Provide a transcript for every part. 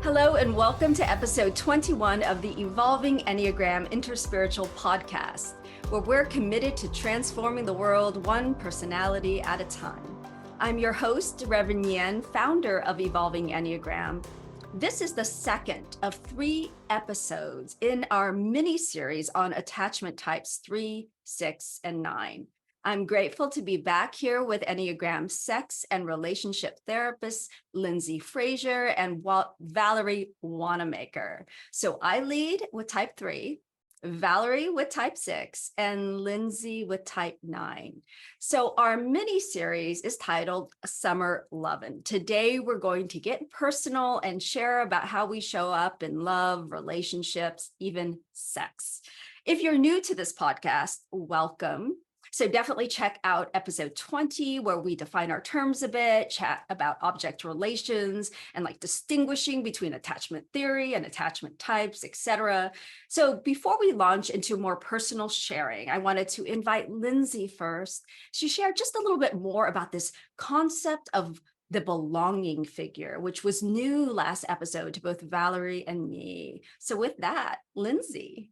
Hello and welcome to episode 21 of the Evolving Enneagram Interspiritual podcast, where we're committed to transforming the world one personality at a time. I'm your host, Rev Nhien, founder of Evolving Enneagram. This is the second of 3 episodes in our mini-series on attachment types 3, 6, and 9. I'm grateful to be back here with Enneagram sex and relationship therapist Lyndsey Fraser and Valerie Wanaker. So I lead with type 3, Valerie with type 6, and Lyndsey with type 9. So our mini series is titled Summer Lovin'. Today we're going to get personal and share about how we show up in love, relationships, even sex. If you're new to this podcast, welcome. So definitely check out episode 20, where we define our terms a bit, chat about object relations, and like distinguishing between attachment theory and attachment types, etc. So before we launch into more personal sharing, I wanted to invite Lyndsey first to share just a little bit more about this concept of the belonging figure, which was new last episode to both Valerie and me. So with that, Lyndsey.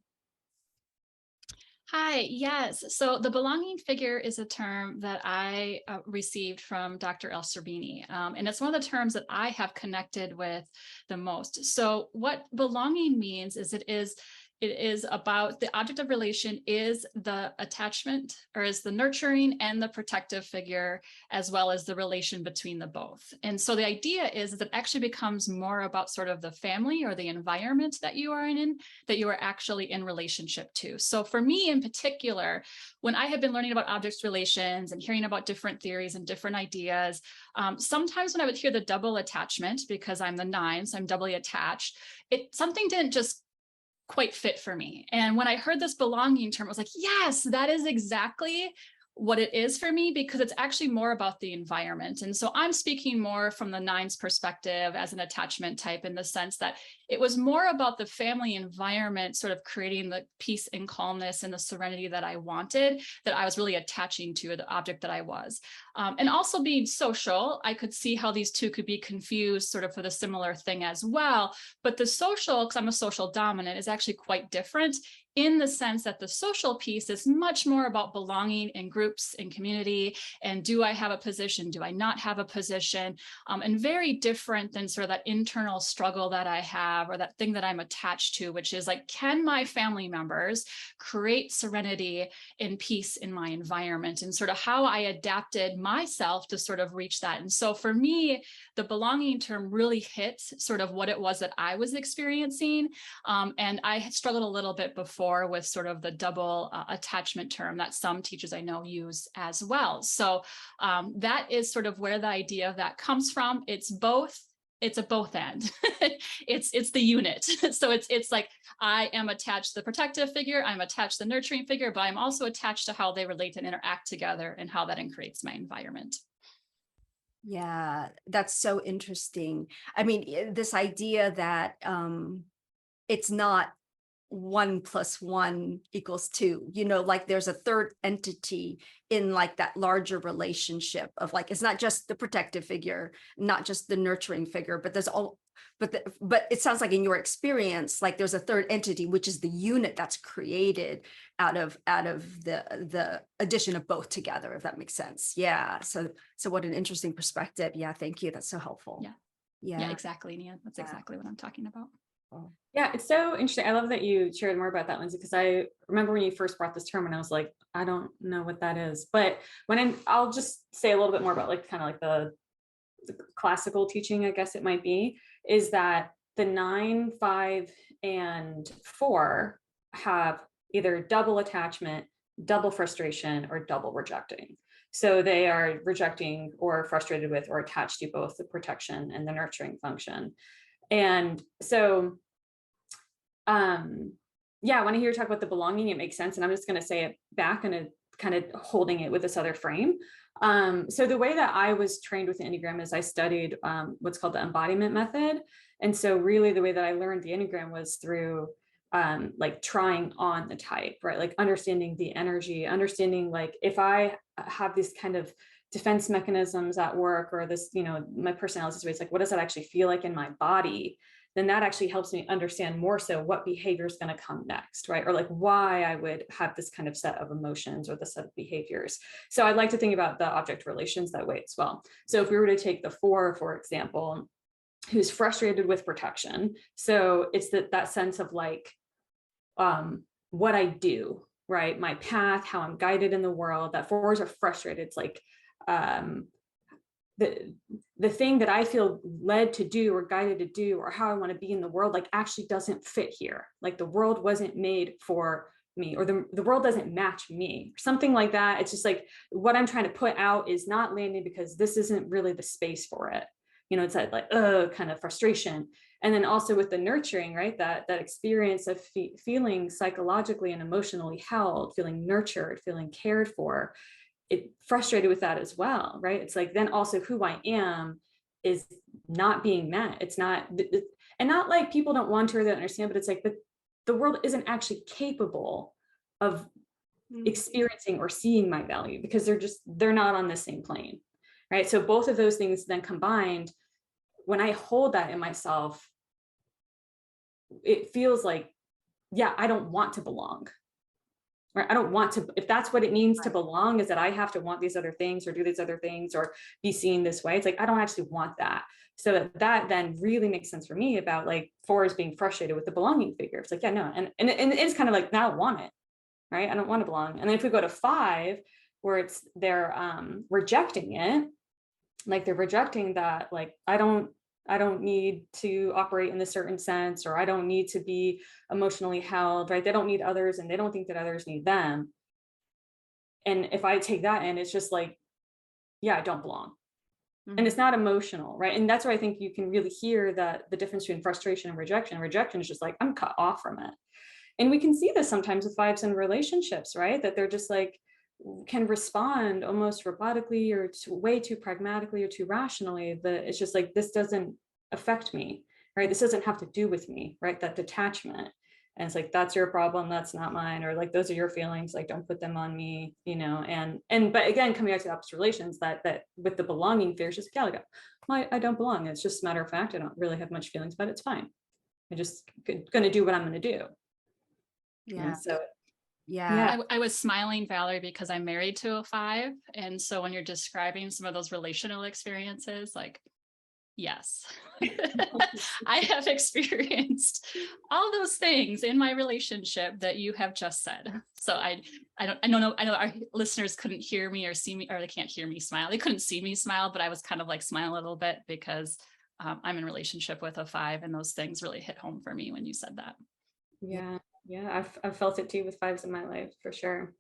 Hi, yes. So the belonging figure is a term that I received from Dr. El Serbini, and it's one of the terms that I have connected with the most. So what belonging means is it is about the object of relation is the attachment, or is the nurturing and the protective figure, as well as the relation between the both. And so the idea is that it actually becomes more about sort of the family or the environment that you are in, that you are actually in relationship to. So for me in particular, when I have been learning about object relations and hearing about different theories and different ideas, sometimes when I would hear the double attachment, because I'm the 9, so I'm doubly attached, something didn't just quite fit for me. And when I heard this belonging term, I was like, yes, that is exactly what it is for me, because it's actually more about the environment. And so I'm speaking more from the 9's perspective as an attachment type, in the sense that it was more about the family environment, sort of creating the peace and calmness and the serenity that I wanted, that I was really attaching to the object that I was. And also being social, I could see how these two could be confused sort of for the similar thing as well. But the social, because I'm a social dominant, is actually quite different, in the sense that the social piece is much more about belonging in groups and community. And do I have a position? Do I not have a position? And very different than sort of that internal struggle that I have, or that thing that I'm attached to, which is like, can my family members create serenity and peace in my environment, and sort of how I adapted myself to sort of reach that. And so for me, the belonging term really hits sort of what it was that I was experiencing. And I had struggled a little bit before with sort of the double attachment term that some teachers I know use as well. So that is sort of where the idea of that comes from. It's a both end. it's the unit. So it's like, I am attached to the protective figure, I'm attached to the nurturing figure, but I'm also attached to how they relate and interact together, and how that creates my environment. Yeah, that's so interesting. I mean, this idea that it's not 1 + 1 = 2, like there's a third entity in like that larger relationship of like, it's not just the protective figure, not just the nurturing figure, but there's but it sounds like in your experience, like there's a third entity, which is the unit that's created out of the addition of both together, if that makes sense. Yeah. So what an interesting perspective. Yeah. Thank you. That's so helpful. Yeah, exactly, Nia. That's exactly what I'm talking about. Yeah, it's so interesting. I love that you shared more about that, Lyndsey, because I remember when you first brought this term and I was like, I don't know what that is. But I'll just say a little bit more about like kind of like the classical teaching, I guess it might be, is that the 9, 5, and 4 have either double attachment, double frustration, or double rejecting. So they are rejecting or frustrated with or attached to both the protection and the nurturing function. And so, yeah, when I hear you talk about the belonging, it makes sense. And I'm just going to say it back and kind of holding it with this other frame. So the way that I was trained with the Enneagram is I studied what's called the Embodiment method. And so really the way that I learned the Enneagram was through like trying on the type, right? Like understanding the energy, understanding like if I have these kind of defense mechanisms at work, or this, my personality is like, what does that actually feel like in my body? then that actually helps me understand more so what behavior is going to come next, right? Or like why I would have this kind of set of emotions or the set of behaviors. So I'd like to think about the object relations that way as well. So if we were to take the 4, for example, who's frustrated with protection. So it's that sense of like what I do, right? My path, how I'm guided in the world, that 4s are frustrated. It's like the thing that I feel led to do or guided to do or how I want to be in the world, like actually doesn't fit here. Like the world wasn't made for me, or the world doesn't match me, something like that. It's just like what I'm trying to put out is not landing because this isn't really the space for it. You know, it's that like, kind of frustration. And then also with the nurturing, right? That experience of feeling psychologically and emotionally held, feeling nurtured, feeling cared for, it frustrated with that as well, right? It's like, then also who I am is not being met. It's not, and not like people don't want to or they don't understand, but it's like, but the world isn't actually capable of experiencing or seeing my value because they're not on the same plane, right? So both of those things then combined, when I hold that in myself, it feels like, yeah, I don't want to belong. Right? I don't want to, if that's what it means to belong, is that I have to want these other things or do these other things or be seen this way. It's like, I don't actually want that. So that then really makes sense for me about like 4s being frustrated with the belonging figure. It's like, yeah, no. And it's kind of like, now I want it, right? I don't want to belong. And then if we go to 5, where they're rejecting it, like they're rejecting that, like, I don't need to operate in a certain sense, or I don't need to be emotionally held, right? They don't need others and they don't think that others need them. And if I take that in, it's just like, yeah, I don't belong. And it's not emotional, right? And that's where I think you can really hear the difference between frustration and rejection. Rejection is just like, I'm cut off from it. And we can see this sometimes with 5s in relationships, right? That they're just like, can respond almost robotically or way too pragmatically or too rationally, that it's just like, this doesn't affect me, right? This doesn't have to do with me, right? That detachment. And it's like, that's your problem, that's not mine, or like, those are your feelings, like, don't put them on me, you know? And but again, coming back to the opposite relations, that with the belonging fear, it's just, yeah, like, well, I don't belong. It's just a matter of fact, I don't really have much feelings, but it's fine. I'm just going to do what I'm going to do. Yeah. And so yeah. I was smiling, Valerie, because I'm married to a 5. And so when you're describing some of those relational experiences, like, yes, I have experienced all those things in my relationship that you have just said. So I know our listeners couldn't hear me or see me, or they can't hear me smile. They couldn't see me smile, but I was kind of like smiling a little bit because I'm in relationship with a 5, and those things really hit home for me when you said that. Yeah, I've felt it too with 5s in my life, for sure.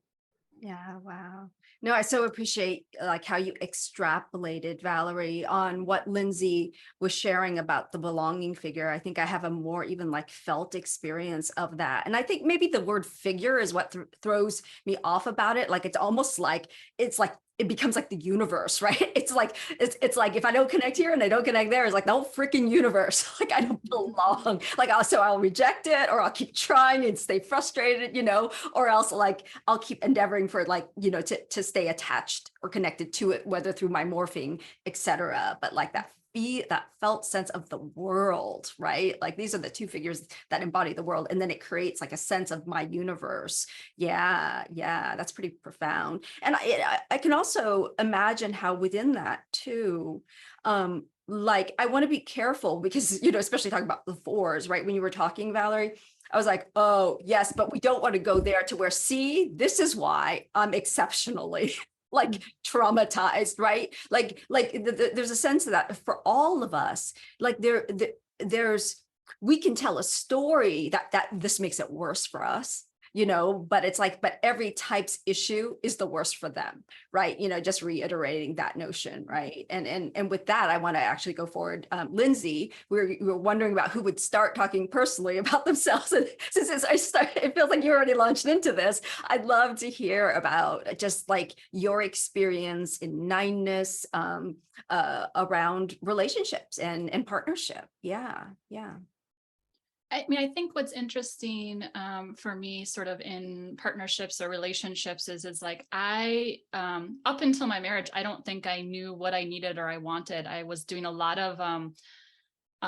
Yeah, wow. No, I so appreciate like how you extrapolated, Valerie, on what Lyndsey was sharing about the belonging figure. I think I have a more even like felt experience of that. And I think maybe the word figure is what throws me off about it. Like, it's almost like, it becomes like the universe, right? It's like like, if I don't connect here and I don't connect there, it's like the whole freaking universe. Like, I don't belong. Like, I'll reject it, or I'll keep trying and stay frustrated, you know, or else like I'll keep endeavoring for like, you know, to stay attached or connected to it, whether through my morphing, etc. But like that felt sense of the world, right? Like, these are the 2 figures that embody the world. And then it creates like a sense of my universe. Yeah, that's pretty profound. And I can also imagine how within that too, like, I want to be careful because, you know, especially talking about the 4s, right? When you were talking, Valerie, I was like, oh yes, but we don't want to go there to where, see, this is why I'm exceptionally like traumatized, right? Like there's a sense of that for all of us. Like there's, we can tell a story that this makes it worse for us, you know, but it's like, but every type's issue is the worst for them, right? You know, just reiterating that notion, right? And with that, I want to actually go forward. Lyndsey, we were wondering about who would start talking personally about themselves. And since it feels like you already launched into this, I'd love to hear about just like your experience in 9ness around relationships and partnership. Yeah. I mean, I think what's interesting for me sort of in partnerships or relationships is like, I, up until my marriage, I don't think I knew what I needed or I wanted. I was doing a lot of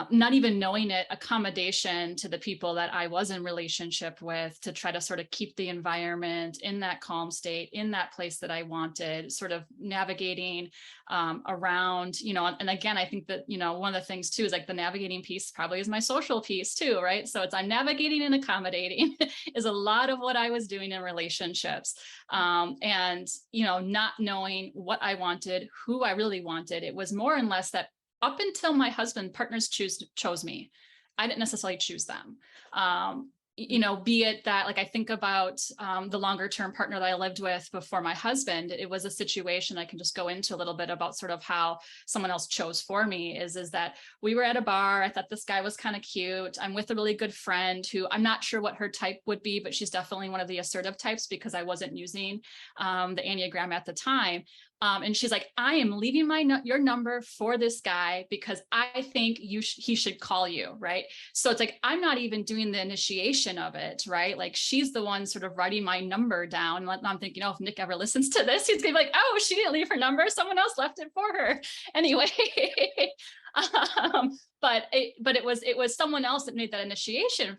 not even knowing it, accommodation to the people that I was in relationship with, to try to sort of keep the environment in that calm state, in that place that I wanted, sort of navigating around, and again, I think that, one of the things too is like the navigating piece probably is my social piece too, right? So I'm navigating and accommodating is a lot of what I was doing in relationships. And, not knowing what I wanted, who I really wanted. It was more and less that up until my husband, partners chose me. I didn't necessarily choose them. Be it that, like, I think about the longer term partner that I lived with before my husband, it was a situation I can just go into a little bit about sort of how someone else chose for me is that we were at a bar. I thought this guy was kind of cute. I'm with a really good friend who I'm not sure what her type would be, but she's definitely one of the assertive types because I wasn't using the Enneagram at the time. And she's like, I am leaving your number for this guy because I think he should call you, right? So it's like, I'm not even doing the initiation of it, right? Like she's the one sort of writing my number down. And I'm thinking, if Nick ever listens to this, he's gonna be like, oh, she didn't leave her number. Someone else left it for her. Anyway, but it was someone else that made that initiation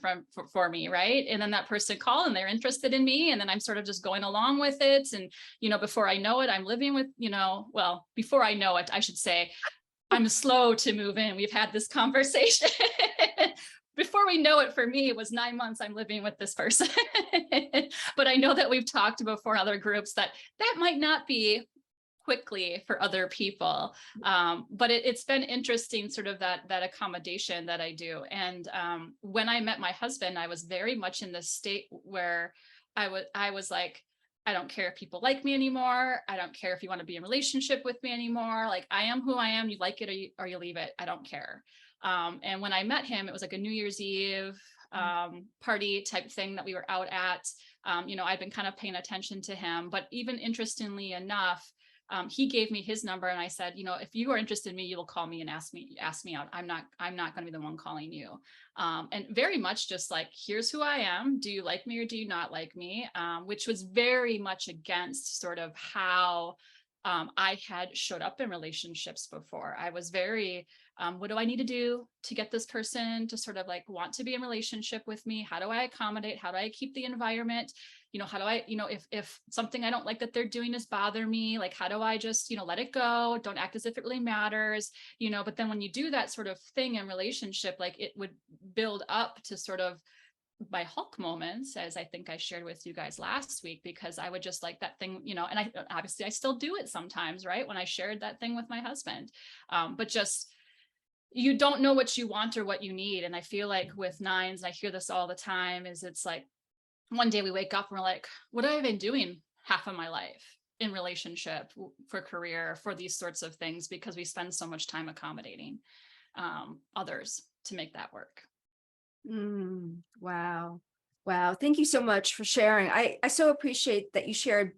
for me, right? And then that person called and they're interested in me, and then I'm sort of just going along with it. And before I know it, I'm living with before I know it, I should say, I'm slow to move in. We've had this conversation. Before we know it, for me, it was 9 months I'm living with this person. But I know that we've talked before in other groups that might not be quickly for other people. But it's been interesting, sort of that accommodation that I do. And when I met my husband, I was very much in this state where I was like, I don't care if people like me anymore. I don't care if you want to be in a relationship with me anymore. Like, I am who I am. You like it or you leave it. I don't care. And when I met him, it was like a New Year's Eve party type thing that we were out at. I've been kind of paying attention to him, but even interestingly enough, he gave me his number and I said, if you are interested in me, you will call me and ask me out. I'm not going to be the one calling you. And very much just like, here's who I am. Do you like me or do you not like me? Which was very much against sort of how I had showed up in relationships before. I was very, what do I need to do to get this person to sort of like want to be in relationship with me? How do I accommodate? How do I keep the environment? How do I, if something I don't like that they're doing is bother me, like, how do I just, let it go? Don't act as if it really matters, but then when you do that sort of thing in relationship, like it would build up to sort of my Hulk moments, as I think I shared with you guys last week, because I would just like that thing, and I still do it sometimes, right? When I shared that thing with my husband, but just, you don't know what you want or what you need. And I feel like with nines, and I hear this all the time, is it's like, one day we wake up and we're like, what have I been doing half of my life in relationship, for career, for these sorts of things, because we spend so much time accommodating others to make that work. Wow. Thank you so much for sharing. I so appreciate that you shared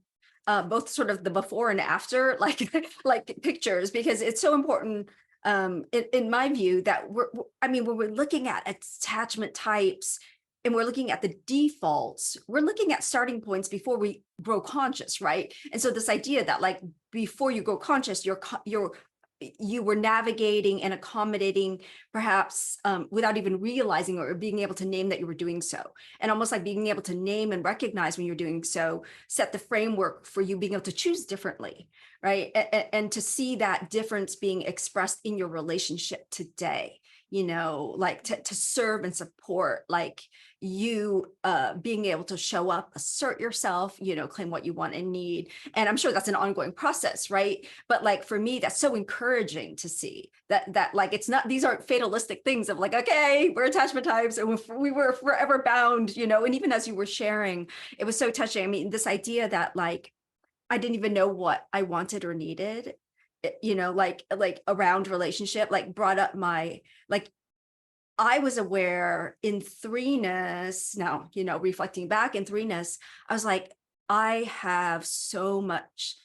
both sort of the before and after, like pictures, because it's so important in my view that when we're looking at attachment types and we're looking at the defaults, we're looking at starting points before we grow conscious, right? And so this idea that like before you grow conscious, you were navigating and accommodating perhaps without even realizing or being able to name that you were doing so. And almost like being able to name and recognize when you're doing so, set the framework for you being able to choose differently, right? And to see that difference being expressed in your relationship today, like to serve and support, like you being able to show up, assert yourself, claim what you want and need. And I'm sure that's an ongoing process, right? But like for me, that's so encouraging to see that like it's not, these aren't fatalistic things of like, okay, we're attachment types and we were forever bound, and even as you were sharing, it was so touching. I mean, this idea that like I didn't even know what I wanted or needed, like around relationship, like brought up my, like, I was aware in threeness now, reflecting back in threeness, I was like, I have so much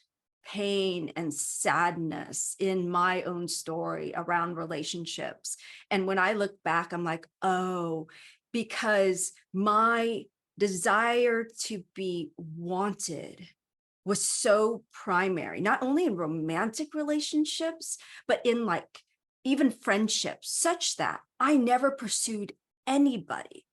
pain and sadness in my own story around relationships. And when I look back, I'm like, oh, because my desire to be wanted was so primary, not only in romantic relationships, but in like even friendships, such that I never pursued anybody.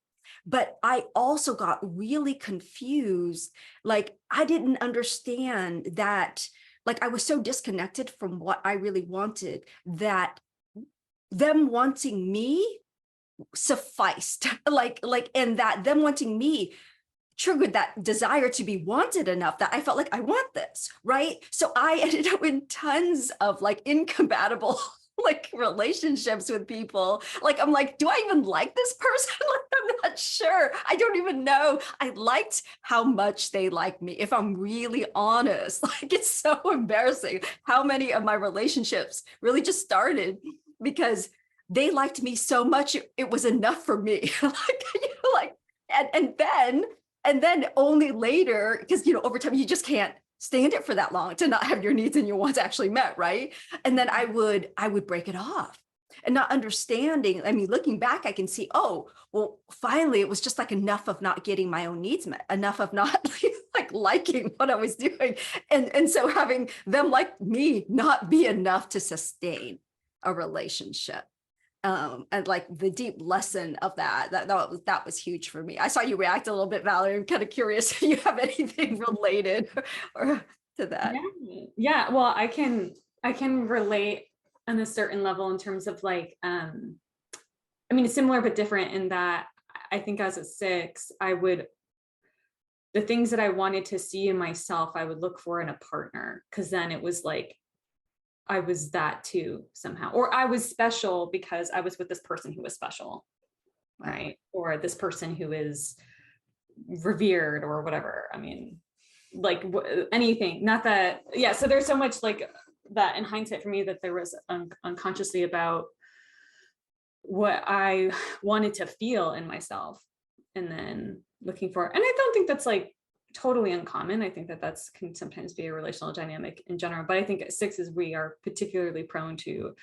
But I also got really confused. Like, I didn't understand that, like, I was so disconnected from what I really wanted that them wanting me sufficed. And that them wanting me triggered that desire to be wanted enough that I felt like I want this, right? So I ended up in tons of like incompatible like relationships with people. Like, I'm like, do I even like this person? Like, I'm not sure. I don't even know. I liked how much they like me, if I'm really honest. Like, it's so embarrassing how many of my relationships really just started because they liked me so much it was enough for me. Like, like, and then only later, because over time you just can't stand it for that long to not have your needs and your wants actually met, right? And then I would break it off and not understanding. I mean, looking back, I can see, oh, well, finally it was just like enough of not getting my own needs met, enough of not like liking what I was doing. And so having them like me not be enough to sustain a relationship. And like the deep lesson of that was huge for me. I saw you react a little bit, Valerie. I'm kind of curious if you have anything related or to that. Yeah. Well, I can relate on a certain level in terms of like, I mean, it's similar but different in that I think as a 6, the things that I wanted to see in myself, I would look for in a partner, because then it was like, I was that too somehow, or I was special because I was with this person who was special, right? Or this person who is revered or whatever. I mean, like anything, not that, yeah. So there's so much like that in hindsight for me that there was unconsciously about what I wanted to feel in myself, and then looking for, and I don't think that's like totally uncommon. I think that can sometimes be a relational dynamic in general, but I think at 6s we are particularly prone to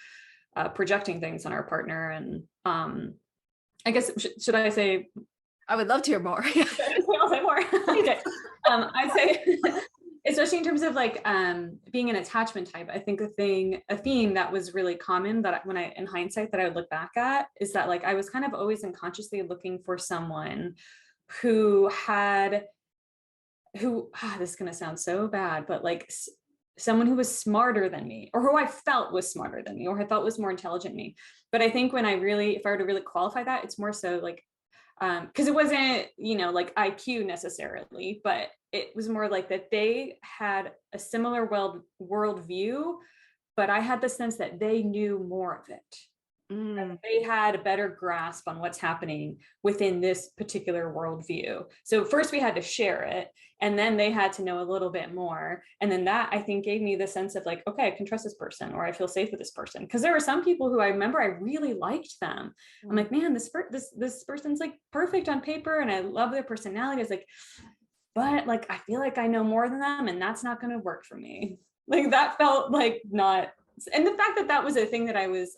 projecting things on our partner. And I guess should I say? I would love to hear more. I'll say more. Okay. I'd say, especially in terms of like being an attachment type, I think a theme that was really common that when I, in hindsight, that I would look back at is that like I was kind of always unconsciously looking for someone who this is going to sound so bad, but like someone who was smarter than me, or who I felt was smarter than me, or I felt was more intelligent than me. But I think if I were to really qualify that, it's more so like, because it wasn't, like IQ necessarily, but it was more like that they had a similar worldview, but I had the sense that they knew more of it. They had a better grasp on what's happening within this particular worldview. So first we had to share it, and then they had to know a little bit more. And then that, I think, gave me the sense of like, okay, I can trust this person, or I feel safe with this person. Because there were some people who I remember I really liked them. I'm like, man, this person's like perfect on paper, and I love their personality. It's like, but like, I feel like I know more than them, and that's not going to work for me. Like that felt like not, and the fact that that was a thing that I was,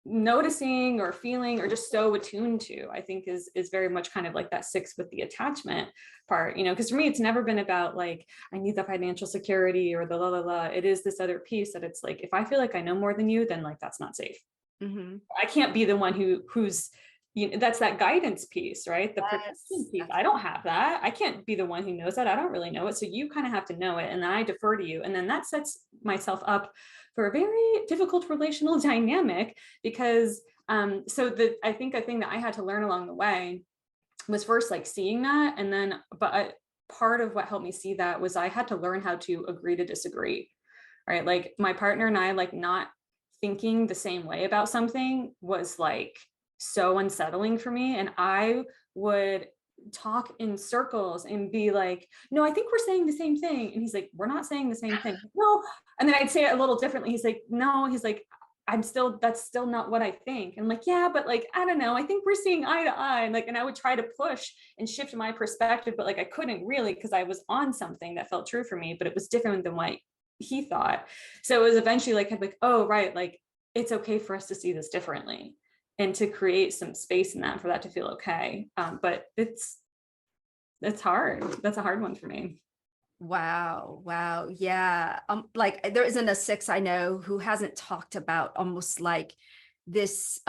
noticing or feeling or just so attuned to, I think is very much kind of like that 6 with the attachment part, because for me, it's never been about like, I need the financial security or the la la la. It is this other piece that it's like, if I feel like I know more than you, then like, that's not safe. I can't be the one who's, that's that guidance piece, right? The protection piece. I don't have that. I can't be the one who knows that. I don't really know it. So you kind of have to know it. And then I defer to you. And then that sets myself up for a very difficult relational dynamic, because I think a thing that I had to learn along the way was first like seeing that. And then, part of what helped me see that was I had to learn how to agree to disagree, right? Like my partner and I, like not thinking the same way about something was like so unsettling for me. And I would talk in circles and be like, no, I think we're saying the same thing. And he's like, we're not saying the same thing. No. And then I'd say it a little differently. He's like, no, he's like, that's still not what I think. And I'm like, yeah, but like, I don't know. I think we're seeing eye to eye. And like, and I would try to push and shift my perspective, but like, I couldn't really, because I was on something that felt true for me, but it was different than what he thought. So it was eventually like, oh, right. Like, it's okay for us to see this differently, and to create some space in that for that to feel okay. But it's hard. That's a hard one for me. Wow. Wow. Yeah. Like there isn't a six I know who hasn't talked about almost like this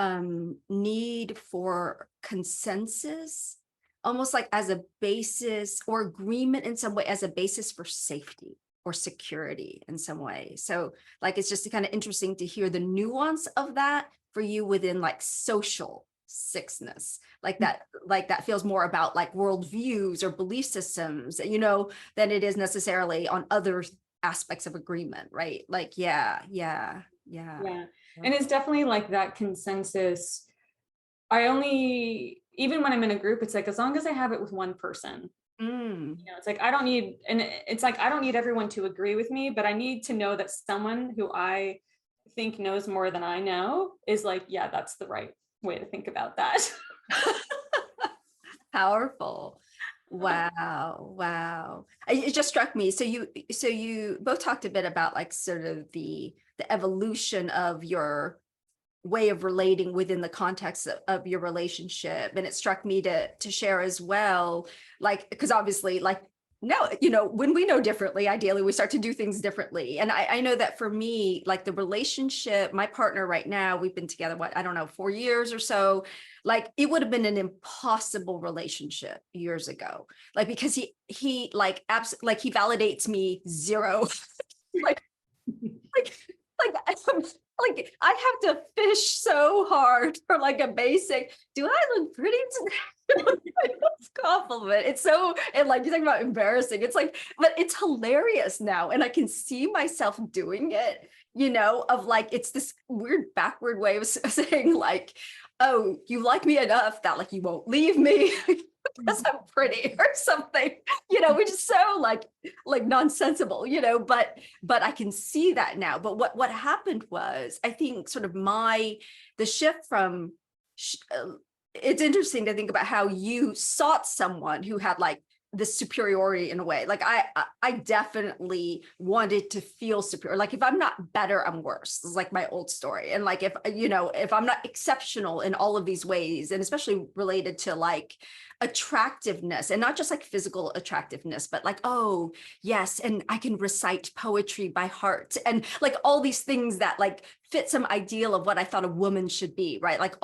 need for consensus, almost like as a basis or agreement in some way as a basis for safety or security in some way. So like it's just kind of interesting to hear the nuance of that for you within like social sixness, like that feels more about like worldviews or belief systems, than it is necessarily on other aspects of agreement, right? Like, yeah. Yeah. And it's definitely like that consensus. Even when I'm in a group, it's like, as long as I have it with one person, it's like, I don't need everyone to agree with me, but I need to know that someone who I think knows more than I know is like, yeah, that's the right way to think about that. Powerful. Wow. It just struck me. So you both talked a bit about like sort of the evolution of your way of relating within the context of your relationship. And it struck me to share as well, like, because obviously like, no, when we know differently, ideally we start to do things differently. And I know that for me, like the relationship, my partner right now, we've been together, I don't know, 4 years or so. Like it would have been an impossible relationship years ago. Like, because he like, like he validates me zero. like, like, like I have to fish so hard for like a basic, do I look pretty today? Compliment. It's so, and like you talk about embarrassing, it's like, but it's hilarious now. And I can see myself doing it, of like, it's this weird backward way of saying like, oh, you like me enough that like you won't leave me because I'm pretty or something, which is so like nonsensical, but I can see that now. But what happened was, I think sort of the shift from, it's interesting to think about how you sought someone who had like the superiority in a way. Like I definitely wanted to feel superior. Like if I'm not better, I'm worse. It's like my old story. And like if I'm not exceptional in all of these ways, and especially related to like attractiveness, and not just like physical attractiveness, but like, oh yes, and I can recite poetry by heart, and like all these things that like fit some ideal of what I thought a woman should be, right? Like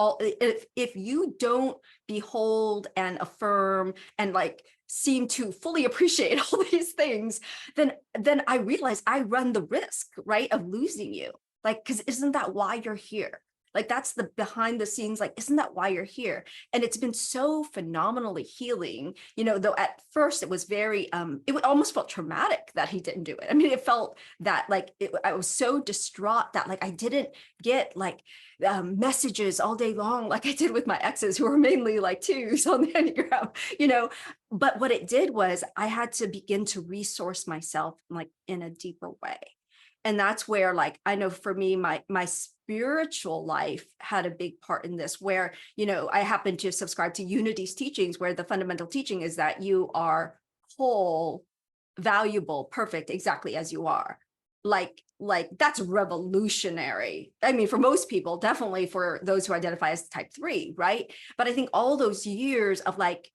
if you don't behold and affirm and like seem to fully appreciate all these things, then I realize I run the risk, right, of losing you. Like, because isn't that why you're here? Like, that's the behind the scenes, like, isn't that why you're here? And it's been so phenomenally healing, though at first it was very, it almost felt traumatic that he didn't do it. I mean, it felt that like, I was so distraught that like, I didn't get like messages all day long, like I did with my exes who were mainly like twos on the Enneagram, but what it did was I had to begin to resource myself like in a deeper way. And that's where like, I know for me, my spiritual life had a big part in this, where, I happen to subscribe to Unity's teachings, where the fundamental teaching is that you are whole, valuable, perfect, exactly as you are. Like that's revolutionary. I mean, for most people, definitely for those who identify as type 3, right? But I think all those years of like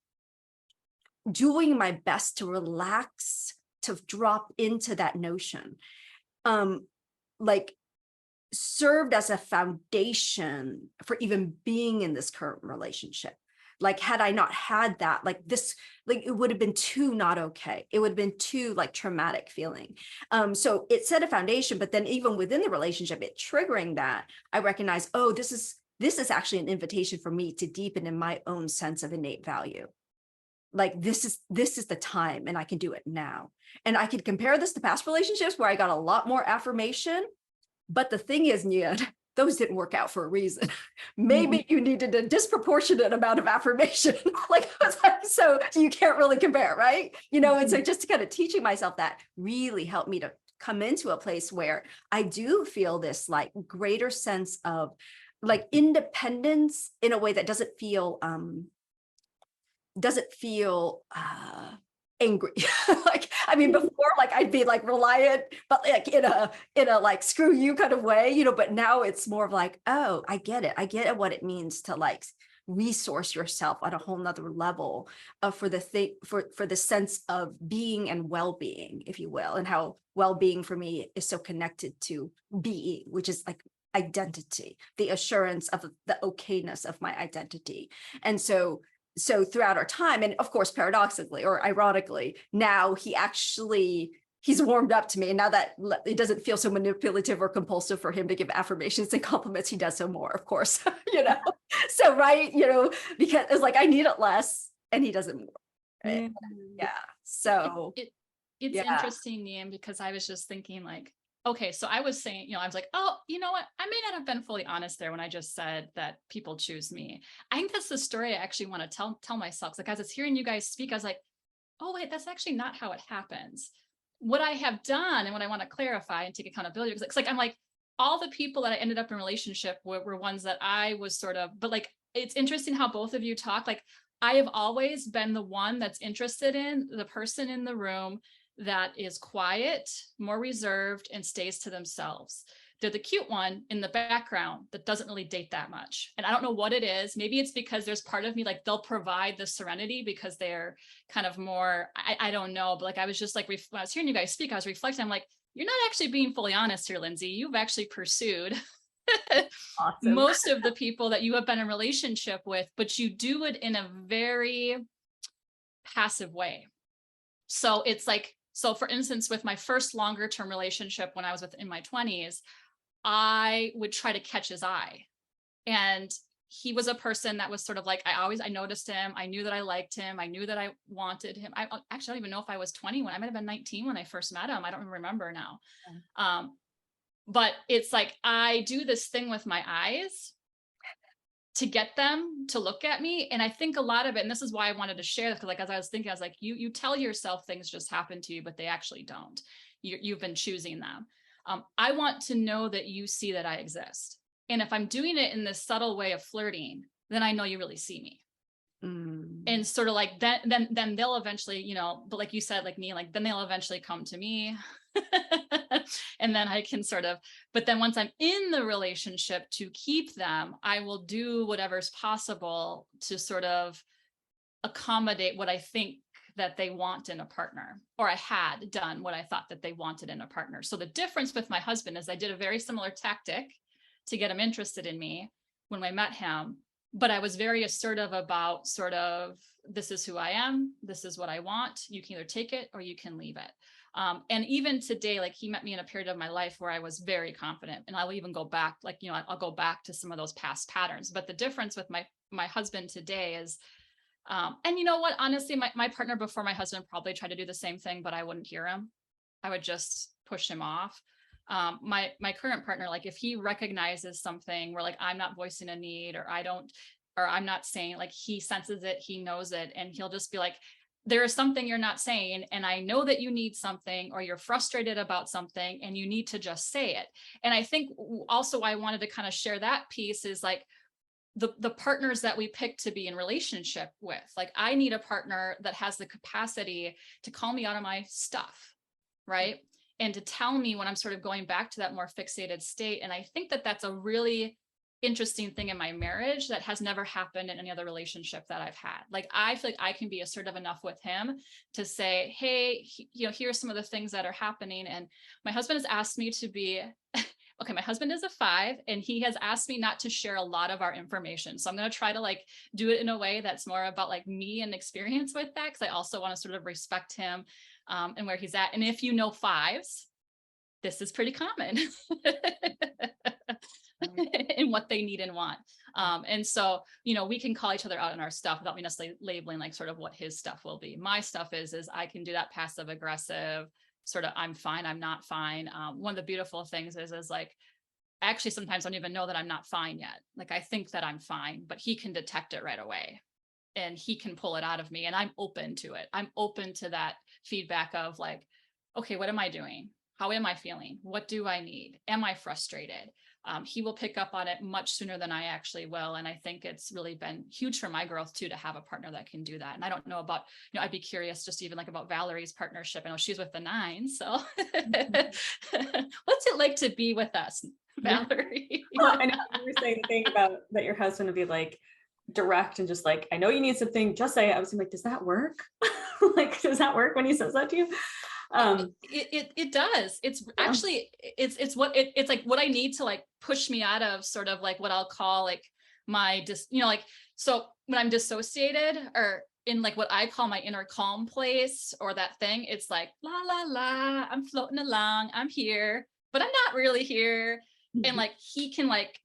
doing my best to relax, to drop into that notion, like served as a foundation for even being in this current relationship. Like, had I not had that, like this, like it would have been too not okay. It would have been too like traumatic feeling. So it set a foundation, but then even within the relationship, it triggering that, I recognize, oh, this is actually an invitation for me to deepen in my own sense of innate value. Like this is the time, and I can do it now. And I could compare this to past relationships where I got a lot more affirmation. But the thing is, Nhien, those didn't work out for a reason. Maybe you needed a disproportionate amount of affirmation. So you can't really compare, right? And so just to kind of teaching myself that really helped me to come into a place where I do feel this like greater sense of like independence in a way that doesn't feel angry. Like, I mean, before, like I'd be like reliant, but like in a like screw you kind of way, but now it's more of like, oh, I get it what it means to like resource yourself on a whole nother level for the sense of being and well-being, if you will, and how well-being for me is so connected to being, which is like identity, the assurance of the okayness of my identity. And so throughout our time, and of course, paradoxically or ironically, now he's warmed up to me. And now that it doesn't feel so manipulative or compulsive for him to give affirmations and compliments, he does so more, of course, So, right, because it's like, I need it less and he does it more. Right? Yeah. So it's interesting, Nhien, because I was just thinking like, okay, so I was saying, I was like, oh, you know what? I may not have been fully honest there when I just said that people choose me. I think that's the story I actually want to tell myself. Like, as I was hearing you guys speak, I was like, oh, wait, that's actually not how it happens. What I have done and what I want to clarify and take accountability, because it's like, I'm like, all the people that I ended up in relationship with were ones that I was sort of, but like, it's interesting how both of you talk. Like, I have always been the one that's interested in the person in the room that is quiet, more reserved, and stays to themselves. They're the cute one in the background that doesn't really date that much. And I don't know what it is. Maybe it's because there's part of me, like they'll provide the serenity because they're kind of more, I don't know, but like, I was just like, when I was hearing you guys speak, I was reflecting, I'm like, you're not actually being fully honest here, Lyndsey. You've actually pursued awesome. most of the people that you have been in relationship with, but you do it in a very passive way. So it's like, so for instance, with my first longer term relationship when I was in my 20s, I would try to catch his eye. And he was a person that was sort of like, I noticed him. I knew that I liked him. I knew that I wanted him. I actually don't even know if I was 20 when I might have been 19 when I first met him. I don't remember now. But it's like, I do this thing with my eyes to get them to look at me. And I think a lot of it, and this is why I wanted to share this, because like, as I was thinking, I was like, you tell yourself things just happen to you, but they actually don't. You've been choosing them. I want to know that you see that I exist. And if I'm doing it in this subtle way of flirting, then I know you really see me. And sort of like then they'll eventually, but like you said, like me, like then they'll eventually come to me. And then I can sort of, but then once I'm in the relationship to keep them, I will do whatever's possible to sort of accommodate what I think that they want in a partner, or I had done what I thought that they wanted in a partner. So the difference with my husband is I did a very similar tactic to get him interested in me when I met him, but I was very assertive about sort of, this is who I am, this is what I want, you can either take it or you can leave it. And even today, like he met me in a period of my life where I was very confident, and I will even go back, like, I'll go back to some of those past patterns. But the difference with my husband today is, and you know what, honestly, my partner before my husband probably tried to do the same thing, but I wouldn't hear him. I would just push him off. My current partner, like if he recognizes something where like, I'm not voicing a need, or I'm not saying, like he senses it, he knows it, and he'll just be like, there is something you're not saying, and I know that you need something, or you're frustrated about something, and you need to just say it. And I think also I wanted to kind of share that piece is like the partners that we pick to be in relationship with. Like I need a partner that has the capacity to call me out of my stuff, right? And to tell me when I'm sort of going back to that more fixated state. And I think that that's a really interesting thing in my marriage that has never happened in any other relationship that I've had. Like, I feel like I can be assertive enough with him to say, hey, here's some of the things that are happening. And my husband has asked me to be, okay, my husband is a 5, and he has asked me not to share a lot of our information. So I'm going to try to like do it in a way that's more about like me and experience with that. Cause I also want to sort of respect him and where he's at. And if you know 5s, this is pretty common. And what they need and want. And so, we can call each other out on our stuff without me necessarily labeling like sort of what his stuff will be. My stuff is I can do that passive aggressive sort of, I'm fine, I'm not fine. One of the beautiful things is like, I actually sometimes don't even know that I'm not fine yet. Like I think that I'm fine, but he can detect it right away and he can pull it out of me, and I'm open to it. I'm open to that feedback of like, okay, what am I doing? How am I feeling? What do I need? Am I frustrated? He will pick up on it much sooner than I actually will. And I think it's really been huge for my growth too, to have a partner that can do that. And I don't know about, I'd be curious just even like about Valerie's partnership. I know she's with the 9. So what's it like to be with us, Valerie? Well, I know you were saying the thing about that your husband would be like, direct and just like, I know you need something, just say it. I was like, does that work? Like, does that work when he says that to you? It does. It's actually, it's like what I need to like push me out of sort of like what I'll call like my, like, so when I'm dissociated or in like what I call my inner calm place or that thing, it's like, la, la, la, I'm floating along, I'm here, but I'm not really here. And like, he can like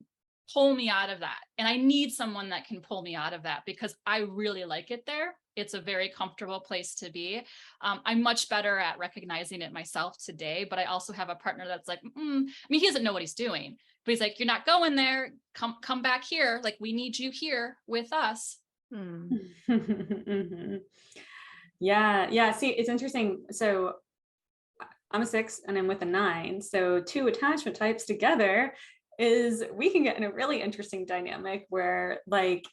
pull me out of that. And I need someone that can pull me out of that because I really like it there. It's a very comfortable place to be. I'm much better at recognizing it myself today, but I also have a partner that's like, I mean, he doesn't know what he's doing, but he's like, you're not going there. Come back here. Like, we need you here with us. Mm-hmm. Yeah. See, it's interesting. So I'm a 6 and I'm with a 9. So 2 attachment types together is we can get in a really interesting dynamic where like,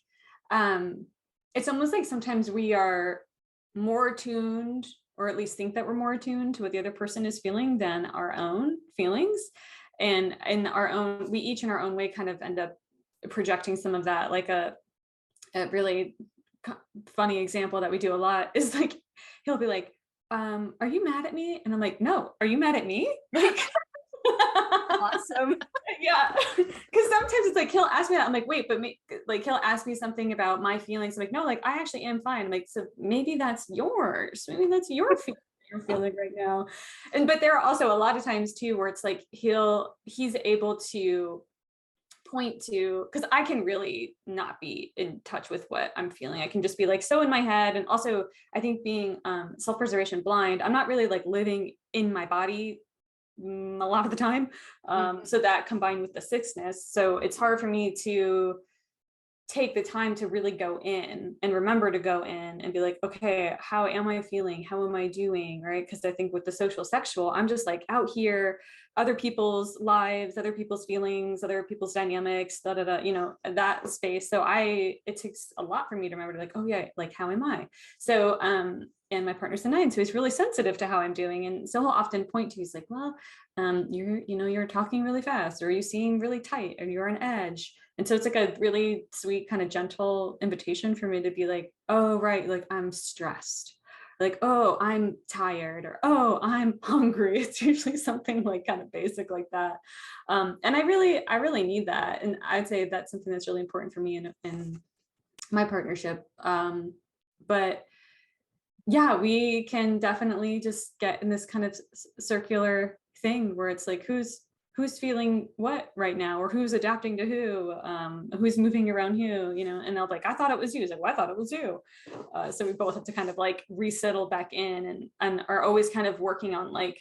it's almost like sometimes we are more attuned, or at least think that we're more attuned to what the other person is feeling than our own feelings. And in our own, we each in our own way kind of end up projecting some of that. Like a really funny example that we do a lot is like, he'll be like, are you mad at me? And I'm like, no, are you mad at me? Like, Awesome. Yeah. Because sometimes it's like, he'll ask me that. I'm like, wait, but like, he'll ask me something about my feelings. I'm like, no, like, I actually am fine. I'm like, so maybe that's yours. Maybe that's your feeling you're feeling right now. But there are also a lot of times too, where it's like, he's able to point to, because I can really not be in touch with what I'm feeling. I can just be like so in my head. And also I think being self-preservation blind, I'm not really like living in my body a lot of the time. So that combined with the 6ness, so it's hard for me to take the time to really go in and remember to go in and be like, okay, how am I feeling? How am I doing? Right. Because I think with the social sexual, I'm just like out here, other people's lives, other people's feelings, other people's dynamics, that space. So it takes a lot for me to remember to like, oh yeah, like, how am I? So, and my partner's a 9, so he's really sensitive to how I'm doing. And so he'll often point to, he's like, well, you're talking really fast, or you seem really tight, or you're on edge. And so it's like a really sweet kind of gentle invitation for me to be like, oh, right, like I'm stressed, like, oh, I'm tired, or oh, I'm hungry. It's usually something like kind of basic like that. And I really need that. And I'd say that's something that's really important for me in my partnership. But yeah, we can definitely just get in this kind of circular thing where it's like, who's feeling what right now, or who's adapting to who's moving around who, and they'll be like, I thought it was you. It's like, well, I thought it was you. So we both have to kind of like resettle back in and are always kind of working on like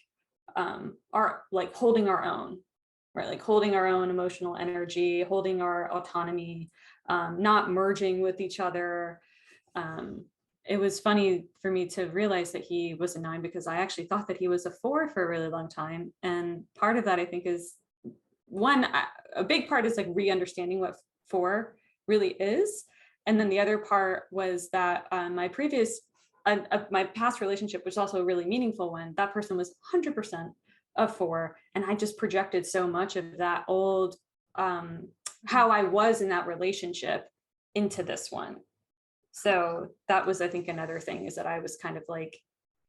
our like holding our own, right? Like holding our own emotional energy, holding our autonomy, not merging with each other. It was funny for me to realize that he was a 9 because I actually thought that he was a 4 for a really long time. And part of that, I think, is a big part is like re-understanding what 4 really is. And then the other part was that my past relationship was also a really meaningful one. That person was 100% a 4. And I just projected so much of that old, how I was in that relationship into this one. So that was, I think, another thing, is that I was kind of like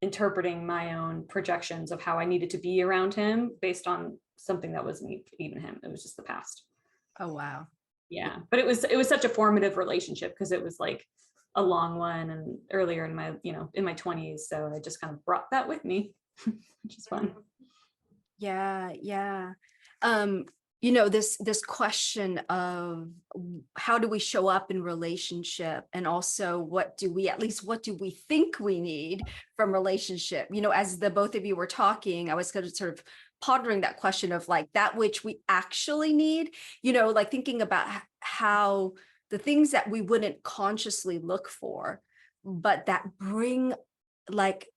interpreting my own projections of how I needed to be around him based on something that wasn't even him. It was just the past. Oh, wow. Yeah. But it was such a formative relationship because it was like a long one and earlier in my, in my 20s. So I just kind of brought that with me, which is fun. Yeah. Yeah. This question of how do we show up in relationship, and also what do we think we need from relationship? As the both of you were talking, I was kind of sort of pondering that question of like that which we actually need, like thinking about how the things that we wouldn't consciously look for, but that bring like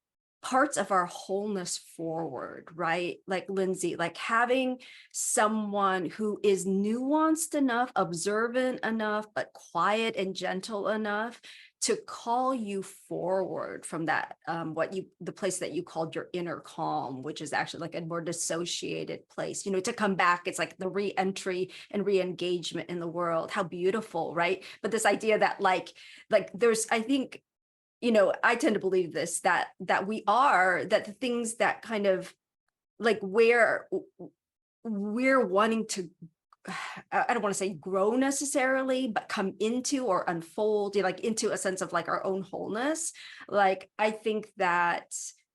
parts of our wholeness forward, right? Like Lyndsey, like having someone who is nuanced enough, observant enough, but quiet and gentle enough to call you forward from that, the place that you called your inner calm, which is actually like a more dissociated place, to come back. It's like the re-entry and re-engagement in the world. How beautiful, right? But this idea that like there's, I think, I tend to believe this, that the things that kind of like where we're wanting to, I don't want to say grow necessarily, but come into or unfold, like into a sense of like our own wholeness. Like, I think that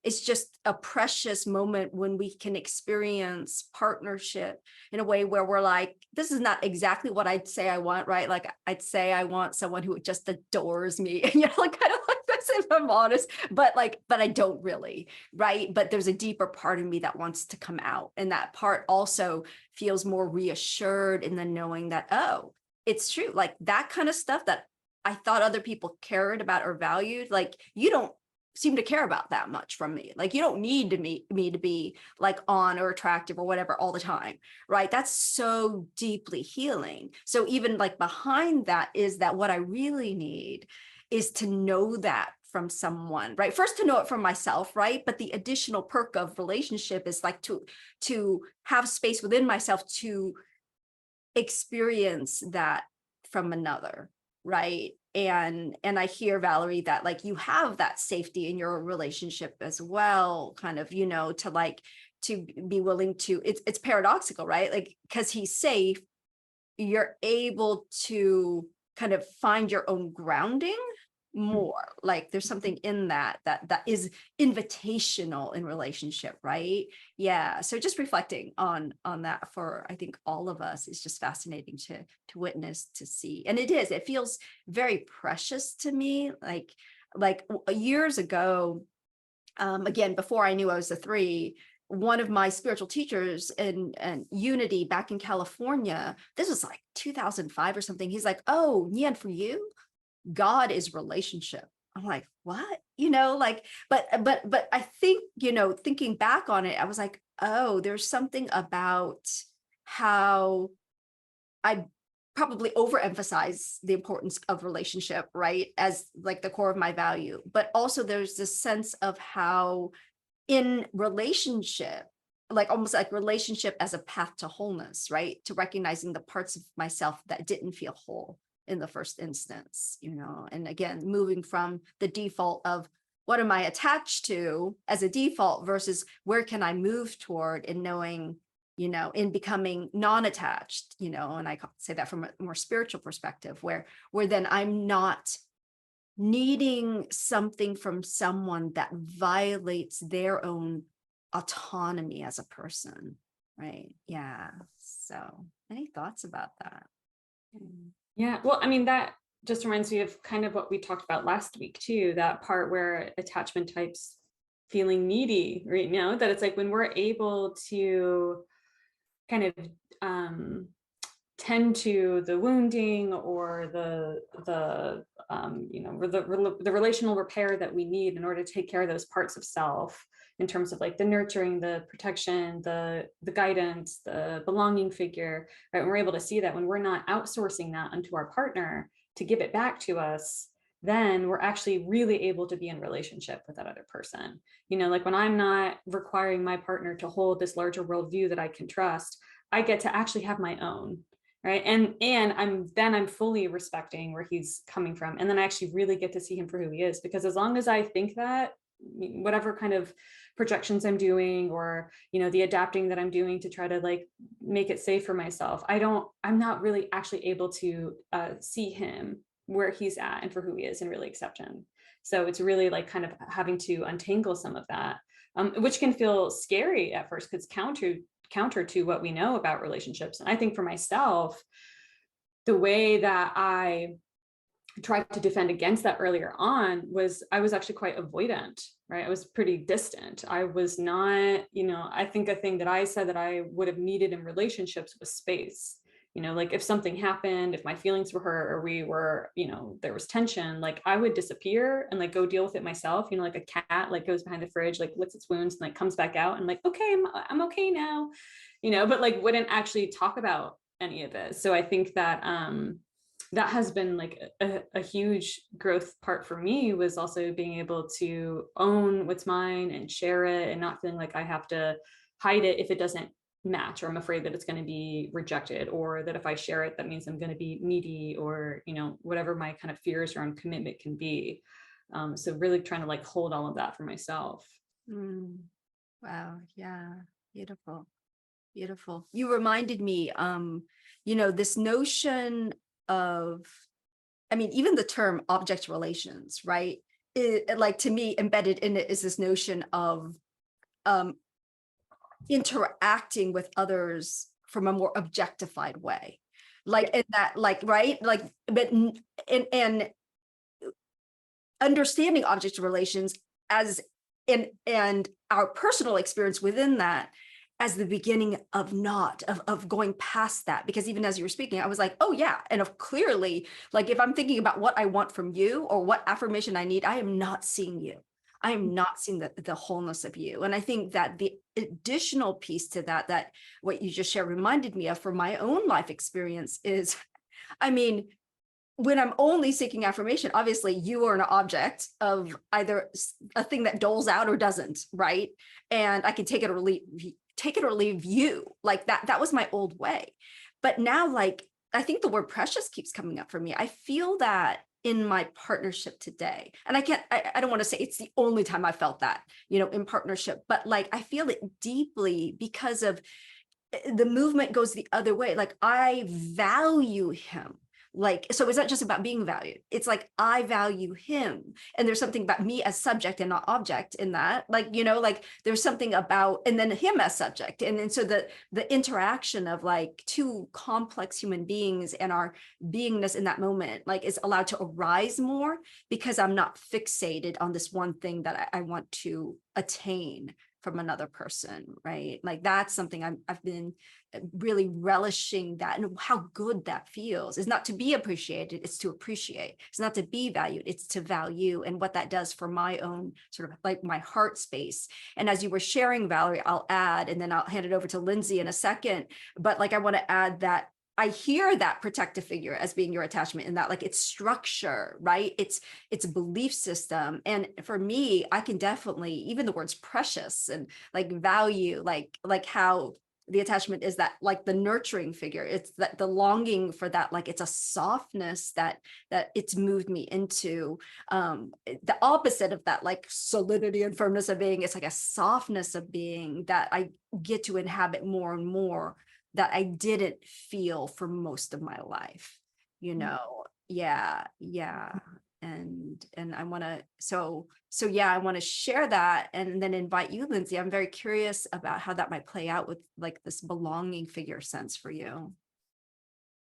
it's just a precious moment when we can experience partnership in a way where we're like, this is not exactly what I'd say I want, right? Like, I'd say I want someone who just adores me, like kind of like this, if I'm honest, but I don't really, right? But there's a deeper part of me that wants to come out. And that part also feels more reassured in the knowing that, oh, it's true. Like that kind of stuff that I thought other people cared about or valued, like you don't seem to care about that much from me. Like you don't need me to be like on or attractive or whatever all the time, right? That's so deeply healing. So even like behind that is that what I really need is to know that from someone, right? First to know it from myself, right? But the additional perk of relationship is like to have space within myself to experience that from another, right? And I hear, Valerie, that like you have that safety in your relationship as well, kind of, to be willing to, it's paradoxical, right? Like, because he's safe, you're able to kind of find your own grounding more. Like there's something in that is invitational in relationship, right? Yeah. So just reflecting on that for, I think, all of us is just fascinating to witness, to see. And it feels very precious to me. Like years ago, again, before I knew I was a 3, one of my spiritual teachers in Unity back in California, this was like 2005 or something. He's like, "Oh, Nhien, for you, God is relationship." I'm like, what? But I think, thinking back on it, I was like, oh, there's something about how I probably overemphasize the importance of relationship, right? As like the core of my value. But also there's this sense of how in relationship, like almost like relationship as a path to wholeness, right? To recognizing the parts of myself that didn't feel whole in the first instance, and again, moving from the default of what am I attached to as a default versus where can I move toward in knowing, in becoming non-attached, and I say that from a more spiritual perspective, where then I'm not needing something from someone that violates their own autonomy as a person, right? Yeah. So any thoughts about that? Yeah, well, I mean, that just reminds me of kind of what we talked about last week too, that part where attachment types feeling needy right now, that it's like when we're able to kind of tend to the wounding or the relational repair that we need in order to take care of those parts of self, in terms of like the nurturing, the protection, the guidance, the belonging figure, right? When we're able to see that, when we're not outsourcing that onto our partner to give it back to us, then we're actually really able to be in relationship with that other person. Like when I'm not requiring my partner to hold this larger worldview that I can trust, I get to actually have my own, right? And I'm fully respecting where he's coming from. And then I actually really get to see him for who he is, because as long as I think that, whatever kind of projections I'm doing, or, the adapting that I'm doing to try to like make it safe for myself, I'm not really actually able to see him where he's at and for who he is and really accept him. So it's really like kind of having to untangle some of that, which can feel scary at first because counter to what we know about relationships. And I think for myself, the way that I tried to defend against that earlier on was I was actually quite avoidant, right? I was pretty distant. I was not, I think a thing that I said that I would have needed in relationships was space. Like if something happened, if my feelings were hurt or we were, there was tension, like I would disappear and like go deal with it myself, like a cat like goes behind the fridge, like licks its wounds and like comes back out and like, okay, I'm okay now, but like wouldn't actually talk about any of it. So I think that that has been like a huge growth part for me, was also being able to own what's mine and share it, and not feeling like I have to hide it if it doesn't match, or I'm afraid that it's going to be rejected, or that if I share it, that means I'm going to be needy, or, you know, whatever my kind of fears around commitment can be. So really trying to like hold all of that for myself. Mm. Wow. Yeah. Beautiful. Beautiful. You reminded me, this notion of, I mean, even the term object relations, right? Like, to me, embedded in it is this notion of interacting with others from a more objectified way. Like, in that, like, right? Like, but, and understanding object relations as and our personal experience within that as the beginning of going past that. Because even as you were speaking, I was like, oh yeah, and of clearly, like, if I'm thinking about what I want from you or what affirmation I need, I am not seeing you. I am not seeing the wholeness of you. And I think that the additional piece to that what you just shared reminded me of from my own life experience is, I mean, when I'm only seeking affirmation, obviously you are an object of either a thing that doles out or doesn't, right? And I can take it or leave you. Like, that was my old way. But now, like, I think the word precious keeps coming up for me. I feel that in my partnership today. And I don't want to say it's the only time I felt that, in partnership, but like, I feel it deeply because of the movement goes the other way. Like, I value him. Like, so it's not just about being valued. It's like, I value him. And there's something about me as subject and not object in that. Like, like, there's something about, and then him as subject. And so the interaction of like two complex human beings and our beingness in that moment, like, is allowed to arise more because I'm not fixated on this one thing that I want to attain from another person, right? Like, that's something I've been really relishing, that, and how good that feels. Is not to be appreciated, it's to appreciate. It's not to be valued, it's to value, and what that does for my own sort of like my heart space. And as you were sharing, Valerie, I'll add, and then I'll hand it over to Lyndsey in a second, but like, I want to add that I hear that protective figure as being your attachment, in that, like, it's structure, right? It's a belief system. And for me, I can definitely, even the words precious and like value, like how the attachment is that, like, the nurturing figure. It's that the longing for that, like, it's a softness that it's moved me into. The opposite of that, like, solidity and firmness of being, it's like a softness of being that I get to inhabit more and more, that I didn't feel for most of my life, Yeah. And I want to, so yeah, I want to share that and then invite you, Lyndsey. I'm very curious about how that might play out with like this belonging figure sense for you.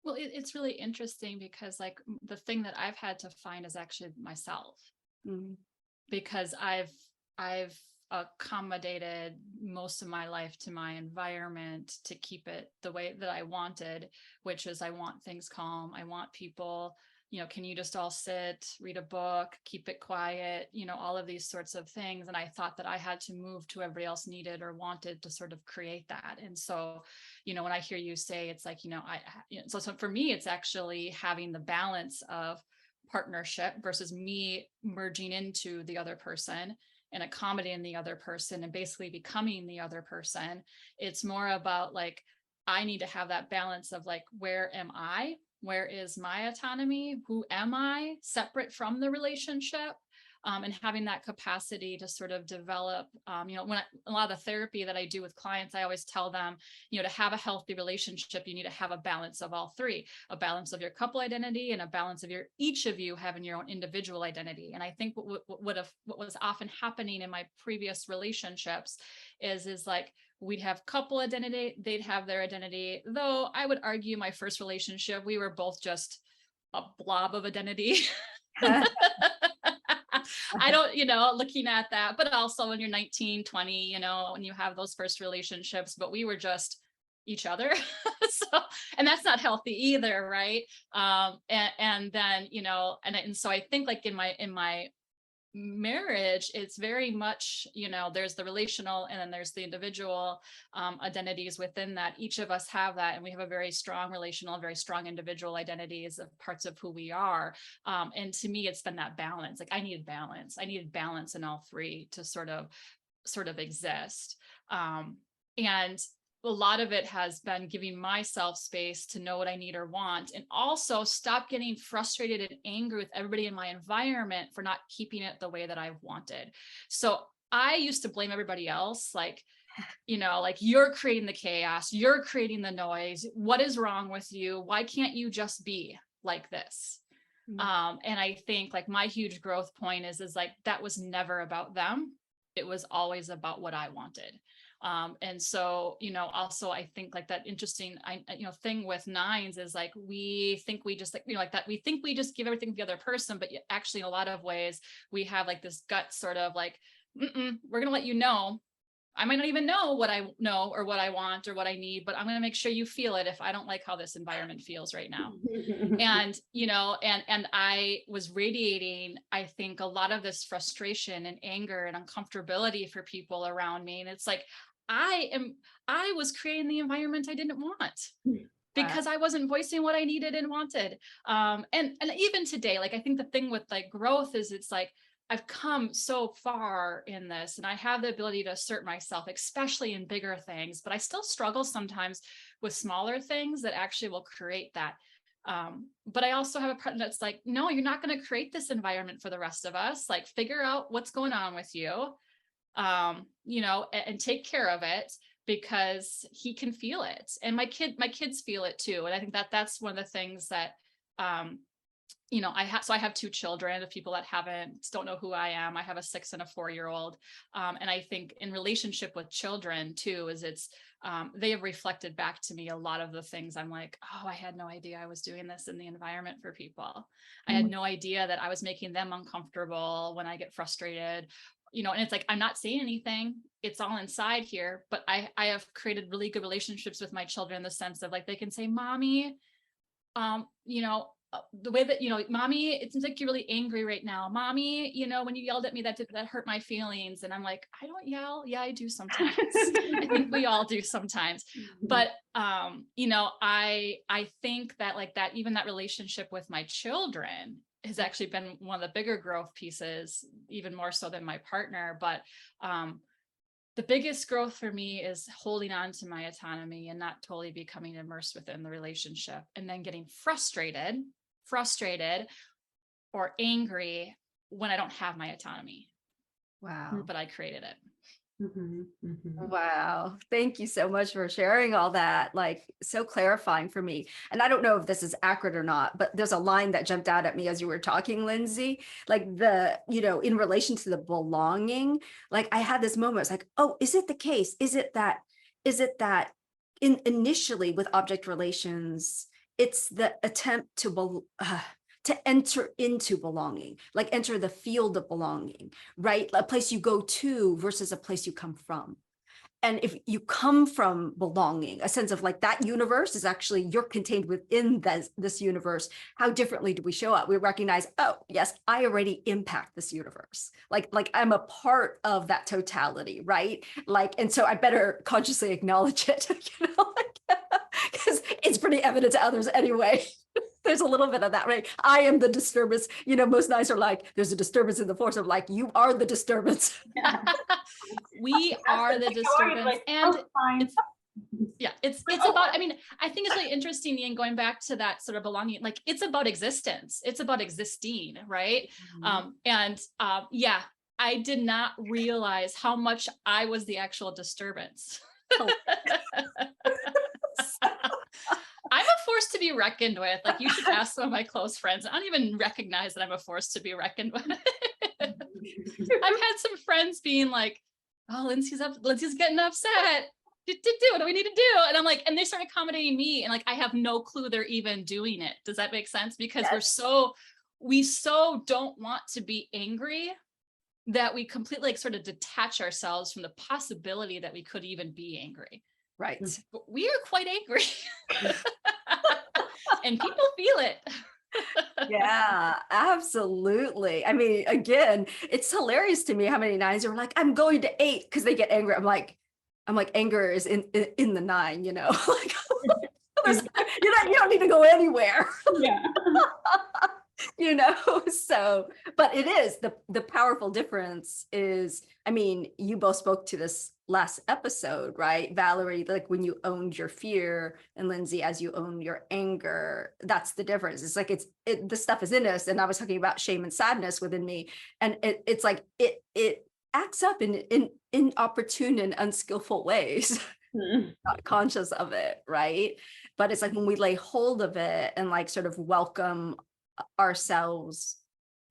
Well, it's really interesting because like the thing that I've had to find is actually myself, because I've accommodated most of my life to my environment to keep it the way that I wanted, which is I want things calm. I want people, can you just all sit, read a book, keep it quiet, all of these sorts of things. And I thought that I had to move to everybody else needed or wanted to sort of create that. And so, when I hear you say, it's like, so for me, it's actually having the balance of partnership versus me merging into the other person and accommodating the other person and basically becoming the other person. It's more about like, I need to have that balance of like, where am I? Where is my autonomy? Who am I separate from the relationship? And having that capacity to sort of develop, when a lot of the therapy that I do with clients, I always tell them, to have a healthy relationship, you need to have a balance of all three, a balance of your couple identity and a balance of each of you having your own individual identity. And I think what was often happening in my previous relationships is like, we'd have couple identity, they'd have their identity. Though I would argue my first relationship, we were both just a blob of identity. I don't, looking at that, but also when you're 19, 20, when you have those first relationships, but we were just each other. And that's not healthy either. Right. And then, and so I think like in my marriage, it's very much, there's the relational and then there's the individual identities within that. Each of us have that, and we have a very strong relational, very strong individual identities of parts of who we are. And to me, it's been that balance. Like I needed balance. I needed balance in all three to sort of exist. And a lot of it has been giving myself space to know what I need or want, and also stop getting frustrated and angry with everybody in my environment for not keeping it the way that I wanted. So I used to blame everybody else, like, like you're creating the chaos, you're creating the noise. What is wrong with you? Why can't you just be like this? And I think like my huge growth point is like, that was never about them. It was always about what I wanted. And so, also I think like that interesting, thing with nines is like, we think we just like that, we think we just give everything to the other person, but actually in a lot of ways we have like this gut sort of like, we're going to let you know. I might not even know what I know or what I want or what I need, but I'm going to make sure you feel it if I don't like how this environment feels right now. And, and I was radiating, I think, a lot of this frustration and anger and uncomfortability for people around me. And it's like, I was creating the environment I didn't want because I wasn't voicing what I needed and wanted. And even today, like, I think the thing with like growth is it's like, I've come so far in this and I have the ability to assert myself, especially in bigger things, but I still struggle sometimes with smaller things that actually will create that. But I also have a partner that's like, no, you're not going to create this environment for the rest of us. Like, figure out what's going on with you, and take care of it, because he can feel it. And my kids feel it too. And I think that's one of the things that, I have two children. If people that don't know who I am, I have a 6 and a 4-year-old. And I think in relationship with children too, is they have reflected back to me a lot of the things I'm like, oh, I had no idea I was doing this in the environment for people. I had no idea that I was making them uncomfortable when I get frustrated, and it's like, I'm not saying anything, it's all inside here, but I have created really good relationships with my children in the sense of like, they can say, Mommy, the way that, Mommy, it seems like you're really angry right now. Mommy, when you yelled at me, that hurt my feelings. And I'm like, I don't yell. Yeah, I do sometimes. I think we all do sometimes. But, I think that like that, even that relationship with my children has actually been one of the bigger growth pieces, even more so than my partner. But, the biggest growth for me is holding on to my autonomy and not totally becoming immersed within the relationship, and then getting frustrated or angry when I don't have my autonomy. Wow. But I created it. Wow. Thank you so much for sharing all that. Like, so clarifying for me. And I don't know if this is accurate or not, but there's a line that jumped out at me as you were talking, Lyndsey, like in relation to the belonging, like I had this moment, it's like, oh, is it the case? Is it that initially with object relations, it's the attempt to enter into belonging, like enter the field of belonging, right? A place you go to versus a place you come from. And if you come from belonging, a sense of like that universe is actually, you're contained within this universe. How differently do we show up? We recognize, oh, yes, I already impact this universe. Like I'm a part of that totality, right? Like, and so I better consciously acknowledge it, because it's pretty evident to others anyway. There's a little bit of that, right? I am the disturbance. Most nights are like, there's a disturbance in the force of like, you are the disturbance. We are the disturbance. Like, and it's it's about, I think it's really interesting, Ian, going back to that sort of belonging, like it's about existence. It's about existing, right? I did not realize how much I was the actual disturbance. I'm a force to be reckoned with. Like, you should ask some of my close friends. I don't even recognize that I'm a force to be reckoned with. I've had some friends being like, oh, Lyndsey's getting upset. What do we need to do? And I'm like, and they start accommodating me. And like, I have no clue they're even doing it. Does that make sense? Because we so don't want to be angry that we completely like sort of detach ourselves from the possibility that we could even be angry. Right. But we are quite angry. And people feel it. Yeah, absolutely. I mean, again, it's hilarious to me how many nines are like, I'm going to 8 because they get angry. I'm like, anger is in the 9, you know, like you don't need to go anywhere. Yeah. You know, so, but it is the powerful difference is, I mean, you both spoke to this last episode, right, Valerie, like when you owned your fear, and Lyndsey, as you own your anger, that's the difference. It's like the stuff is in us, and I was talking about shame and sadness within me, and it's like it acts up in inopportune and unskillful ways. Not conscious of it, right? But it's like when we lay hold of it and like sort of welcome ourselves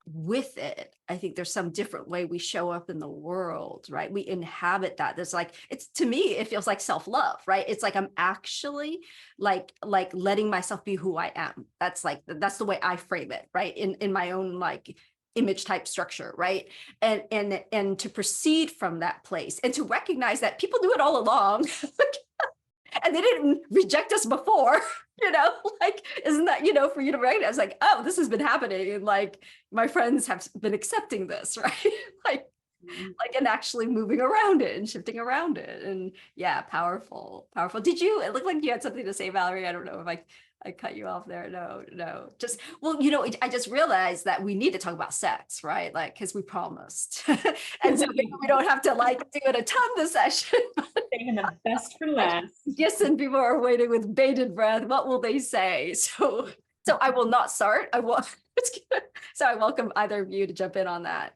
with it, I think there's some different way we show up in the world, right? We inhabit that. There's like, it's, to me, it feels like self-love, right? It's like I'm actually like letting myself be who I am. That's the way I frame it, right? In my own like image type structure, right? And to proceed from that place and to recognize that people do it all along. And they didn't reject us before, you know, like, isn't that, you know, for you to recognize like, oh, this has been happening. And like, my friends have been accepting this, right? like, and actually moving around it and shifting around it. And yeah, powerful. Did you, it looked like you had something to say, Valerie. I don't know if I cut you off there. No, just, well, you know, I just realized that we need to talk about sex, right? Like, because we promised. And so maybe we don't have to like do it a ton this session. Saving the best for last. Yes, and people are waiting with bated breath. What will they say? So I will not start. I will. So I welcome either of you to jump in on that.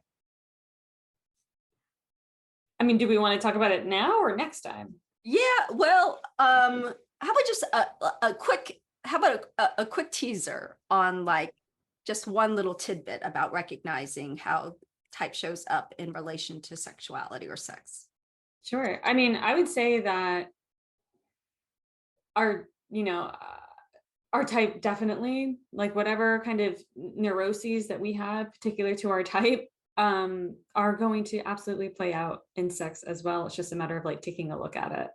I mean, do we want to talk about it now or next time? Yeah. Well, how about just a quick? How about a quick teaser on like just one little tidbit about recognizing how type shows up in relation to sexuality or sex? Sure. I mean, I would say that our, our type definitely, like whatever kind of neuroses that we have particular to our type, are going to absolutely play out in sex as well. It's just a matter of like taking a look at it,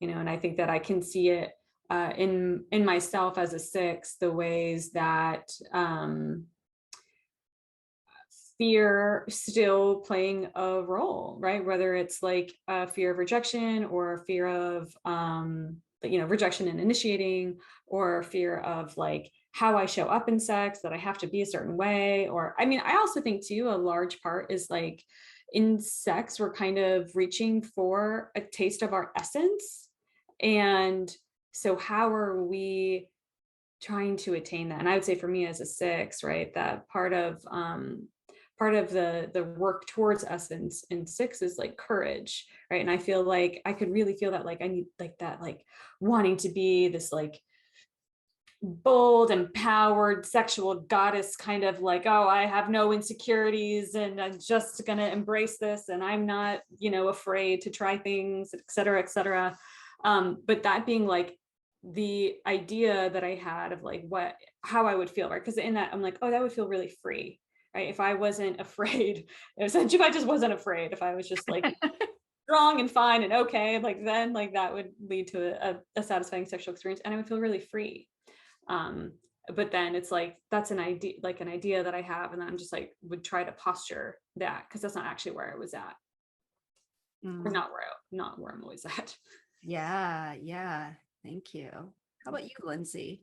and I think that I can see it in myself as a 6, the ways that fear still playing a role, right? Whether it's like a fear of rejection or a fear of rejection and initiating, or fear of like how I show up in sex, that I have to be a certain way. Or I mean, I also think too, a large part is like in sex, we're kind of reaching for a taste of our essence. And so how are we trying to attain that? And I would say for me as a 6, right, that part of the work towards essence in 6 is like courage, right? And I feel like I could really feel that like I need like that, like wanting to be this like bold, empowered sexual goddess, kind of like, oh, I have no insecurities and I'm just gonna embrace this, and I'm not, afraid to try things, et cetera, et cetera. But that being like the idea that I had of like how I would feel, right? Because in that I'm like, oh, that would feel really free, right? If I wasn't afraid, if I just wasn't afraid, if I was just like strong and fine and okay, like then like that would lead to a satisfying sexual experience, and I would feel really free. But then it's like that's an idea that I have, and I'm just like would try to posture that, because that's not actually where I was at, or not where I'm always at. Yeah. Thank you. How about you, Lyndsey?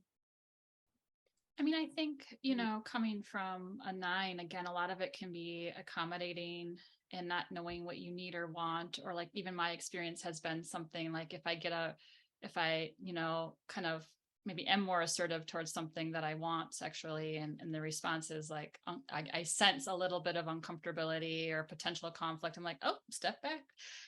I mean, I think, coming from a 9, again, a lot of it can be accommodating and not knowing what you need or want, or like even my experience has been something like if I, kind of maybe am more assertive towards something that I want sexually, and the response is like, I sense a little bit of uncomfortability or potential conflict. I'm like, oh, step back,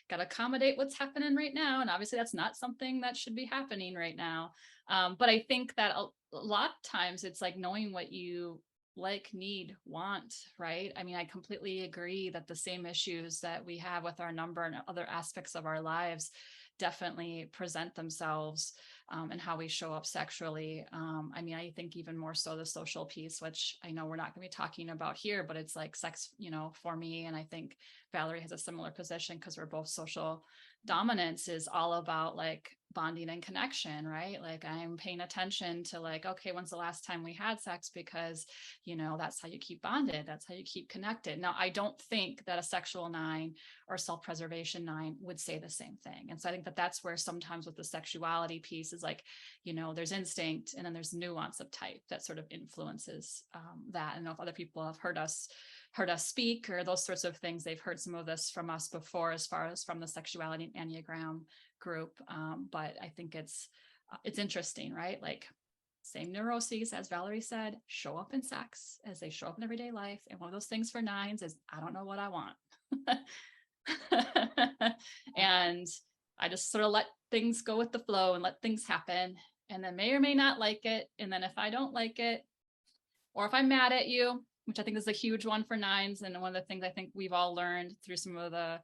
got to accommodate what's happening right now. And obviously that's not something that should be happening right now. But I think that a lot of times it's like knowing what you like, need, want, right? I mean, I completely agree that the same issues that we have with our number and other aspects of our lives definitely present themselves. and how we show up sexually. I mean, I think even more so the social piece, which I know we're not going to be talking about here, but it's like sex, for me. And I think Valerie has a similar position because we're both social dominance is all about like bonding and connection, right? Like I'm paying attention to like, okay, when's the last time we had sex? Because, that's how you keep bonded. That's how you keep connected. Now, I don't think that a sexual 9 or self-preservation 9 would say the same thing. And so I think that that's where sometimes with the sexuality piece is like, there's instinct and then there's nuance of type that sort of influences that. I don't know if other people have heard us speak or those sorts of things. They've heard some of this from us before, as far as from the Sexuality and Enneagram group. But I think it's interesting, right? Like same neuroses, as Valerie said, show up in sex as they show up in everyday life. And one of those things for 9s is, I don't know what I want. And I just sort of let things go with the flow and let things happen. And then may or may not like it. And then if I don't like it, or if I'm mad at you, which I think is a huge one for 9s. And one of the things I think we've all learned through some of the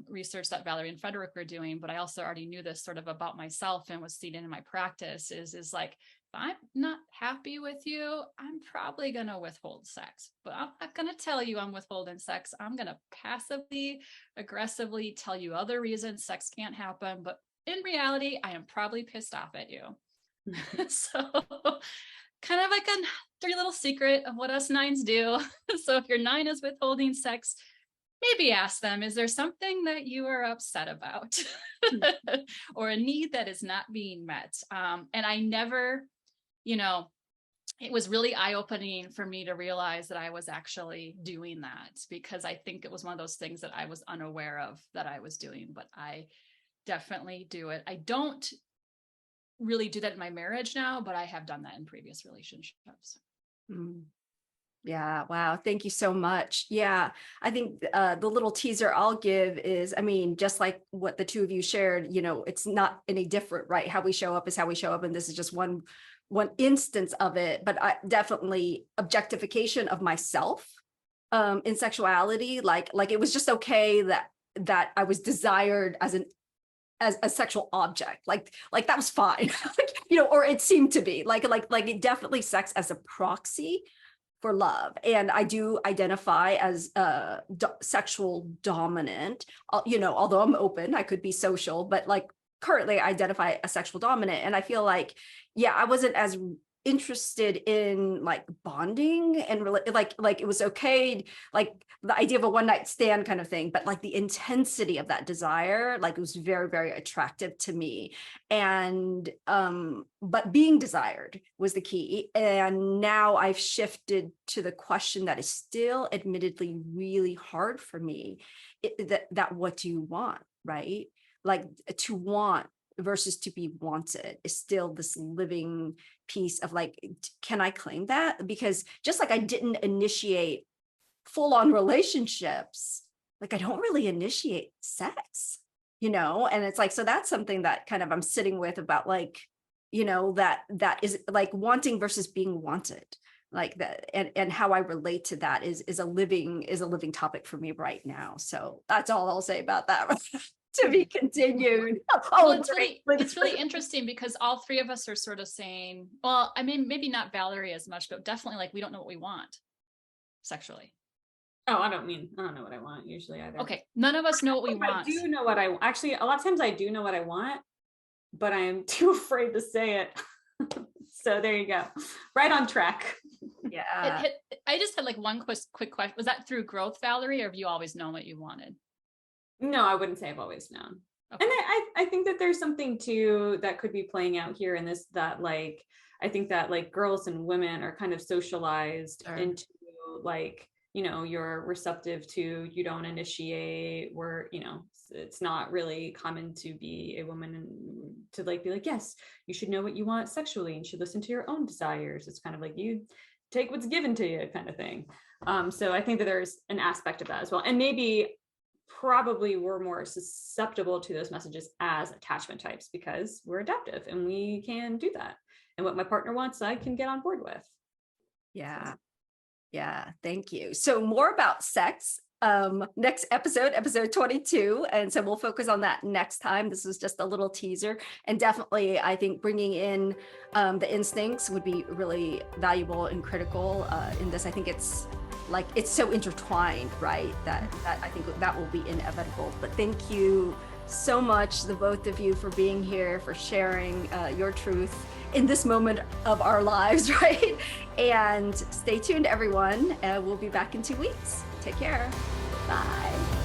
research that Valerie and Frederick are doing, but I also already knew this sort of about myself and was seeing it in my practice is like, if I'm not happy with you, I'm probably going to withhold sex, but I'm not going to tell you I'm withholding sex. I'm going to passively, aggressively tell you other reasons sex can't happen. But in reality, I am probably pissed off at you. So kind of like a dirty little secret of what us 9s do. So if your 9 is withholding sex, maybe ask them, is there something that you are upset about or a need that is not being met? And I never, it was really eye-opening for me to realize that I was actually doing that, because I think it was one of those things that I was unaware of that I was doing, but I definitely do it. I don't really do that in my marriage now, but I have done that in previous relationships. Yeah. Wow. Thank you so much. Yeah. I think the little teaser I'll give is, I mean, just like what the two of you shared, it's not any different, right? How we show up is how we show up. And this is just one instance of it, but I definitely objectification of myself in sexuality. Like it was just okay that I was desired as a sexual object, like that was fine, or it seemed to be like it definitely sex as a proxy for love. And I do identify as sexual dominant, although I'm open, I could be social, but like currently I identify as sexual dominant. And I feel like, yeah, I wasn't as interested in like bonding and like it was okay, like the idea of a one night stand kind of thing, but like the intensity of that desire, like it was very, very attractive to me. And but being desired was the key. And now I've shifted to the question that is still admittedly really hard for me, that what do you want, right? Like to want versus to be wanted is still this living piece of like, can I claim that? Because just like I didn't initiate full-on relationships, like I don't really initiate sex, and it's like, so that's something that kind of I'm sitting with about like, that is like wanting versus being wanted, like that, and how I relate to that is a living topic for me right now. So that's all I'll say about that. To be continued. Well, it's really interesting because all three of us are sort of saying, well, I mean, maybe not Valerie as much, but definitely like we don't know what we want sexually. Oh, I don't know what I want usually either. Okay, none of us know what we want. I do know what I actually a lot of times I do know what I want, but I am too afraid to say it. So there you go. Right on track. Yeah. I just had like one quick question. Was that through growth, Valerie, or have you always known what you wanted? No, I wouldn't say I've always known. Okay. And I think that there's something too that could be playing out here in this, that like, I think that like girls and women are kind of socialized into like, you're receptive to, you don't initiate, it's not really common to be a woman and to like, be like, yes, you should know what you want sexually and you should listen to your own desires. It's kind of like you take what's given to you kind of thing. So I think that there's an aspect of that as well. And maybe probably we're more susceptible to those messages as attachment types because we're adaptive and we can do that. And what my partner wants, I can get on board with. Yeah. Yeah. Thank you. So more about sex next episode 22. And so we'll focus on that next time. This was just a little teaser. And definitely, I think bringing in the instincts would be really valuable and critical in this. I think it's so intertwined, right? That I think that will be inevitable. But thank you so much, the both of you, for being here, for sharing your truth in this moment of our lives, right? And stay tuned, everyone. We'll be back in 2 weeks. Take care. Bye.